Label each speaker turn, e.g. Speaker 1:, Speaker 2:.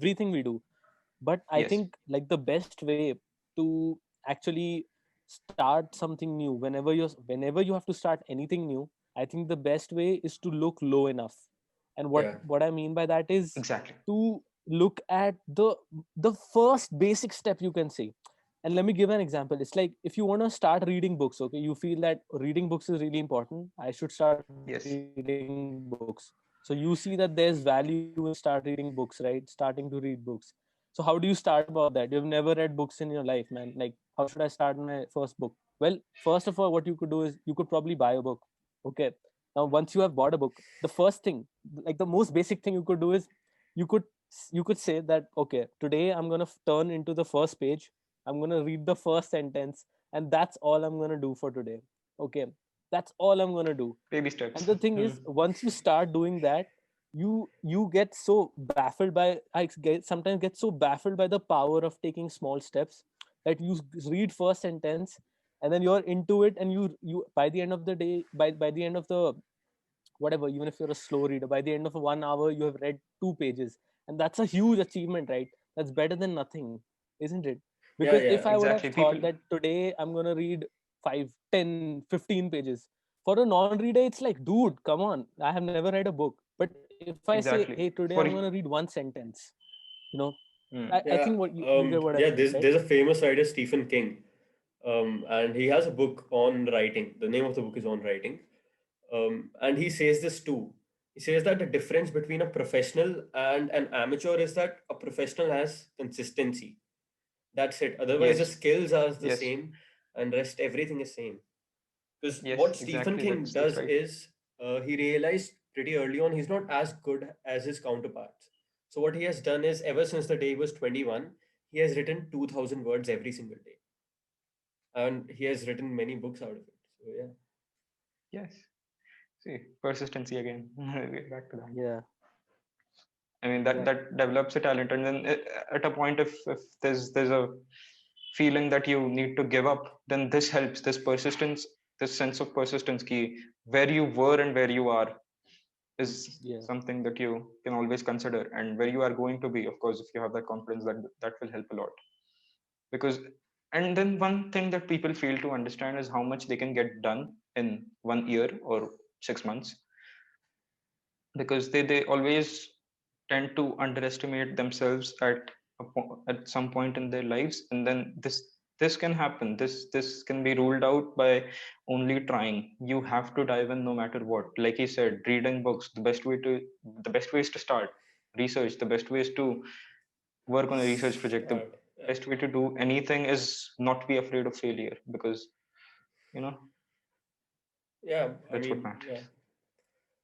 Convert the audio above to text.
Speaker 1: everything we do. But I
Speaker 2: Yes.
Speaker 1: think like the best way to actually start something new, whenever you have to start anything new, I think the best way is to look low enough. And
Speaker 3: Yeah.
Speaker 1: what I mean by that is
Speaker 2: Exactly.
Speaker 1: to look at the first basic step you can say. And let me give an example. It's like if you want to start reading books, okay, you feel that reading books is really important, I should start reading
Speaker 2: Yes.
Speaker 1: books. So you see that there's value in start reading books, right? Starting to read books. So how do you start about that? You've never read books in your life, man. Like, how should I start my first book? Well, first of all, what you could do is you could probably buy a book. Okay. Now, once you have bought a book, the first thing, like the most basic thing you could do is you could you could say that, okay, today I'm gonna turn into the first page. I'm gonna read the first sentence, and that's all I'm gonna do for today. Okay, that's all I'm gonna do.
Speaker 2: Baby
Speaker 1: And
Speaker 2: steps.
Speaker 1: the thing is, once you start doing that, you get so baffled by sometimes get so baffled by the power of taking small steps that you read first sentence, and then you're into it, and you by the end of the day, by the end of the whatever, even if you're a slow reader, by the end of 1 hour you have read 2 pages. And that's a huge achievement, right? That's better than nothing, isn't it?
Speaker 3: Yeah,
Speaker 1: Because if
Speaker 3: yeah.
Speaker 1: I would have
Speaker 2: Exactly. People.
Speaker 1: thought that today I'm going to read 5, 10, 15 pages, for a non-reader it's like, dude, come on, I have never read a book. But if I say, hey, today I'm
Speaker 2: Exactly.
Speaker 1: going to read
Speaker 2: For.
Speaker 1: one sentence, you know, I
Speaker 2: Hmm.
Speaker 1: think what
Speaker 3: Yeah.
Speaker 1: you get what I
Speaker 3: Yeah.
Speaker 1: mean, right?
Speaker 3: There's a famous writer, Stephen King, and he has a book on writing. The name of the book is On Writing, and he says this too. He says that the difference between a professional and an amateur is that a professional has consistency. That's it. Otherwise, the
Speaker 2: Yes.
Speaker 3: skills are the
Speaker 2: Yes.
Speaker 3: same, and rest everything is same. Because
Speaker 2: Yes.
Speaker 3: what Stephen
Speaker 2: Exactly.
Speaker 3: King
Speaker 2: That's
Speaker 3: does
Speaker 2: right.
Speaker 3: is he realized pretty early on he's not as good as his counterparts. So what he has done is ever since the day he was 21, he has written 2,000 words every single day, and he has written many books out of it. So yeah,
Speaker 2: Yes. See, persistency again. Get back to that.
Speaker 1: Yeah,
Speaker 2: I mean,
Speaker 1: yeah,
Speaker 2: that develops a talent, and then at a point, if there's a feeling that you need to give up, then this helps. This persistence, this sense of persistence, key where you were and where you are, is
Speaker 1: yeah,
Speaker 2: something that you can always consider, and where you are going to be. Of course, if you have that confidence, that will help a lot. Because, and then one thing that people fail to understand is how much they can get done in 1 year or 6 months, because they always tend to underestimate themselves at some point in their lives, and then this can happen. This can be ruled out by only trying. You have to dive in no matter what. Like he said, reading books, the best way is to start research. The best way is to work on a research project. The
Speaker 3: start.
Speaker 2: best way to do anything is not be afraid of failure, because you know
Speaker 3: Yeah, I
Speaker 2: that's what
Speaker 3: mean, yeah,
Speaker 2: matters.